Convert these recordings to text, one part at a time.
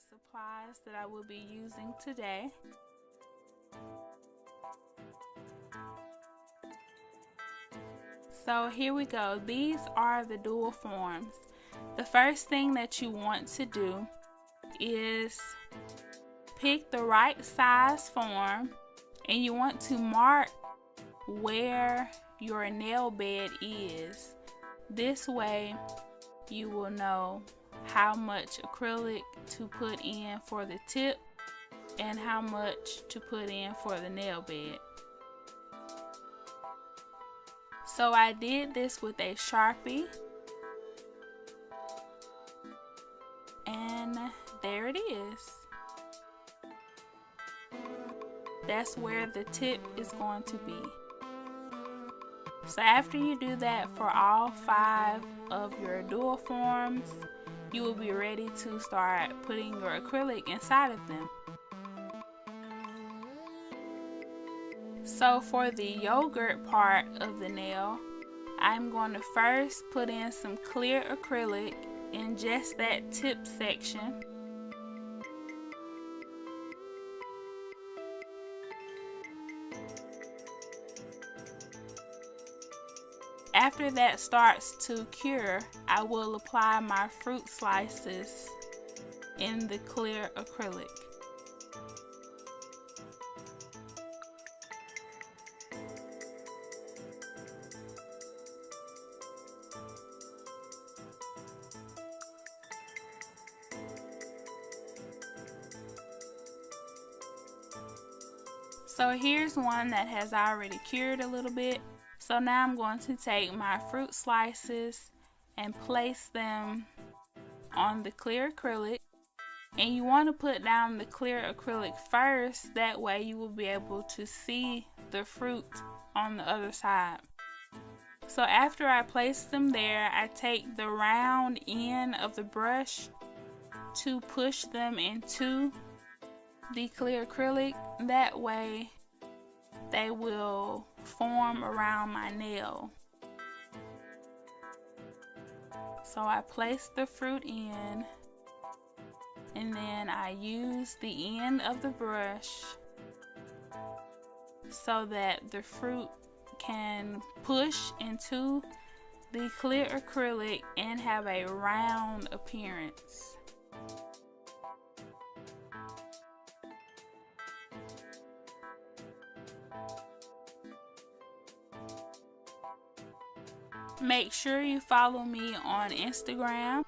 supplies that I will be using today. So here we go. These are the dual forms. The first thing that you want to do is pick the right size form, and you want to mark where your nail bed is. This way you will know how much acrylic to put in for the tip and how much to put in for the nail bed. So I did this with a Sharpie, and there it is. That's where the tip is going to be. So after you do that for all 5 of your dual forms, you will be ready to start putting your acrylic inside of them. So for the yogurt part of the nail, I'm going to first put in some clear acrylic in just that tip section. After that starts to cure, I will apply my fruit slices in the clear acrylic. So here's one that has already cured a little bit. So now I'm going to take my fruit slices and place them on the clear acrylic. And you want to put down the clear acrylic first, that way you will be able to see the fruit on the other side. So after I place them there, I take the round end of the brush to push them into the clear acrylic. That way they will form around my nail. So I place the fruit in, and then I use the end of the brush so that the fruit can push into the clear acrylic and have a round appearance. Make sure you follow me on Instagram.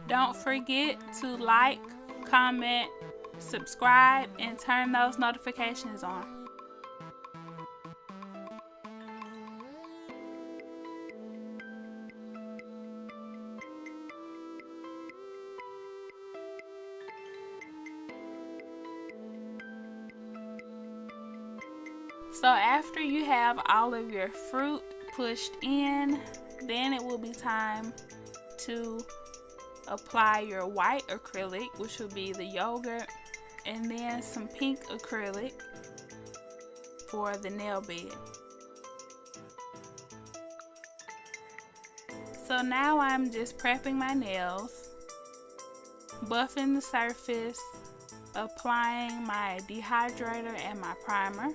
Don't forget to like, comment, subscribe, and turn those notifications on. So after you have all of your fruit pushed in, then it will be time to apply your white acrylic, which will be the yogurt, and then some pink acrylic for the nail bed. So now I'm just prepping my nails, buffing the surface, applying my dehydrator and my primer.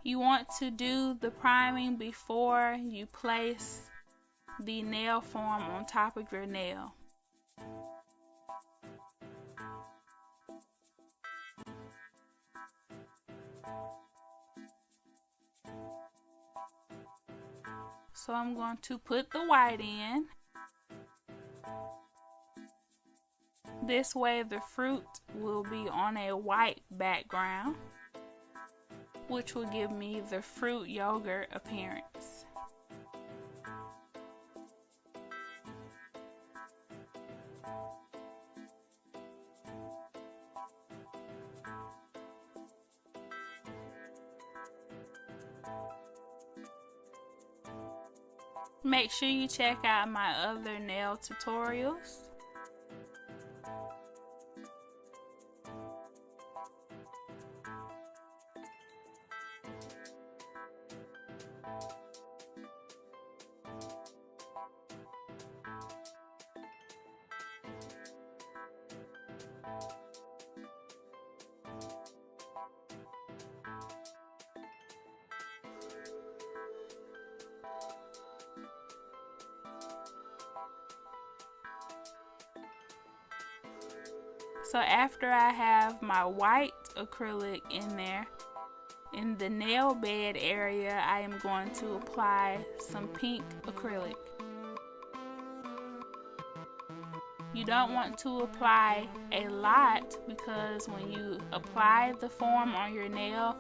You want to do the priming before you place the nail form on top of your nail. So I'm going to put the white in. This way the fruit will be on a white background, which will give me the fruit yogurt appearance. Make sure you check out my other nail tutorials. So after I have my white acrylic in there, in the nail bed area, I am going to apply some pink acrylic. You don't want to apply a lot because when you apply the form on your nail,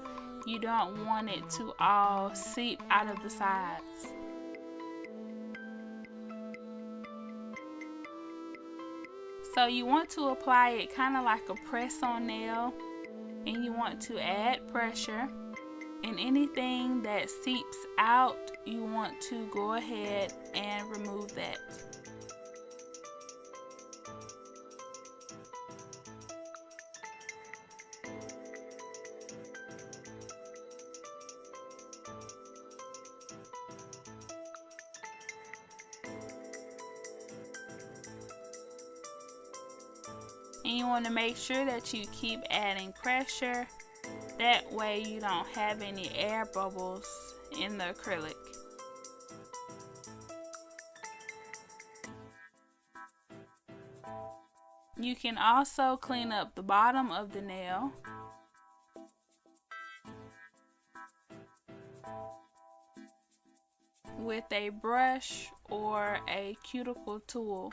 you don't want it to all seep out of the sides. So you want to apply it kind of like a press-on nail, and you want to add pressure, and anything that seeps out, you want to go ahead and remove that. And you want to make sure that you keep adding pressure. That way you don't have any air bubbles in the acrylic. You can also clean up the bottom of the nail. With a brush or a cuticle tool.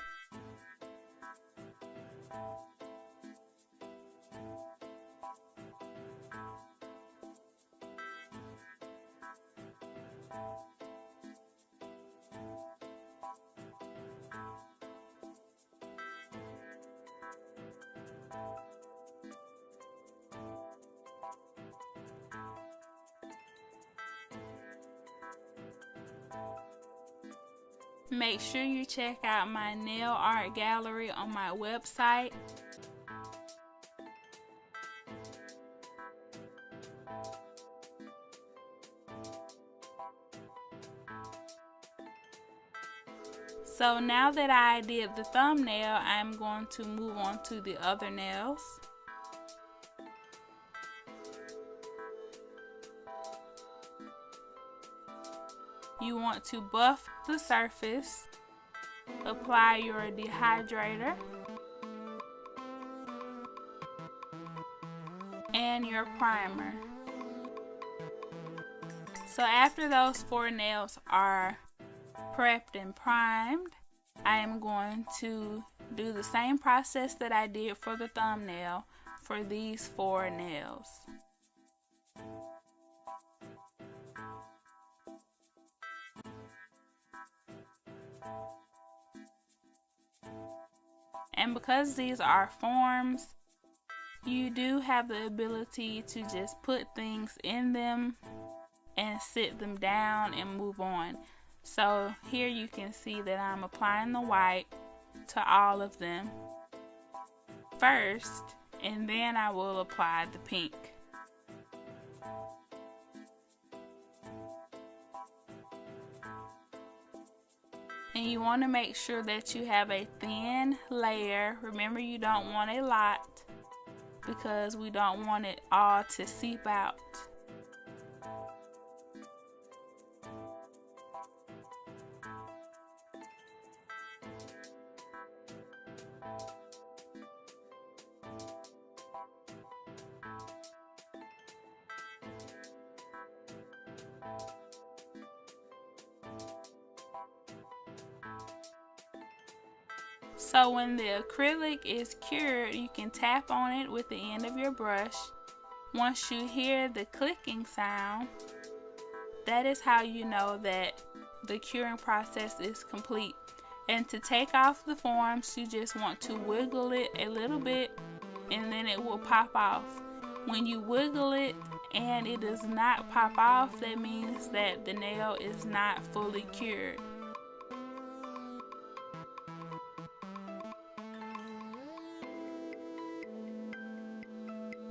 Make sure you check out my nail art gallery on my website. So now that I did the thumbnail, I'm going to move on to the other nails. You want to buff the surface, apply your dehydrator, and your primer. So after those 4 nails are prepped and primed, I am going to do the same process that I did for the thumbnail for these 4 nails. And because these are forms, you do have the ability to just put things in them and sit them down and move on. So here you can see that I'm applying the white to all of them first, and then I will apply the pink. And you want to make sure that you have a thin layer. Remember, you don't want a lot because we don't want it all to seep out. So when the acrylic is cured, you can tap on it with the end of your brush. Once you hear the clicking sound, that is how you know that the curing process is complete. And to take off the forms, you just want to wiggle it a little bit and then it will pop off. When you wiggle it and it does not pop off, that means that the nail is not fully cured.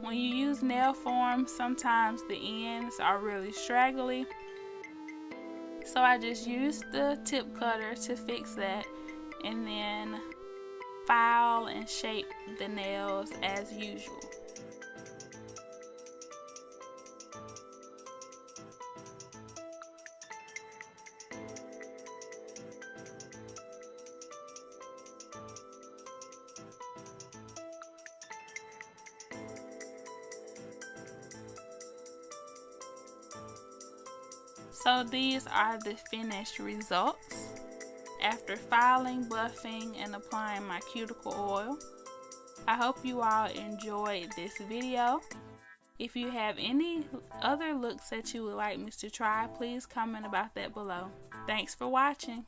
When you use nail form, sometimes the ends are really straggly. So I just used the tip cutter to fix that, and then file and shape the nails as usual. So these are the finished results after filing, buffing, and applying my cuticle oil. I hope you all enjoyed this video. If you have any other looks that you would like me to try, please comment about that below. Thanks for watching.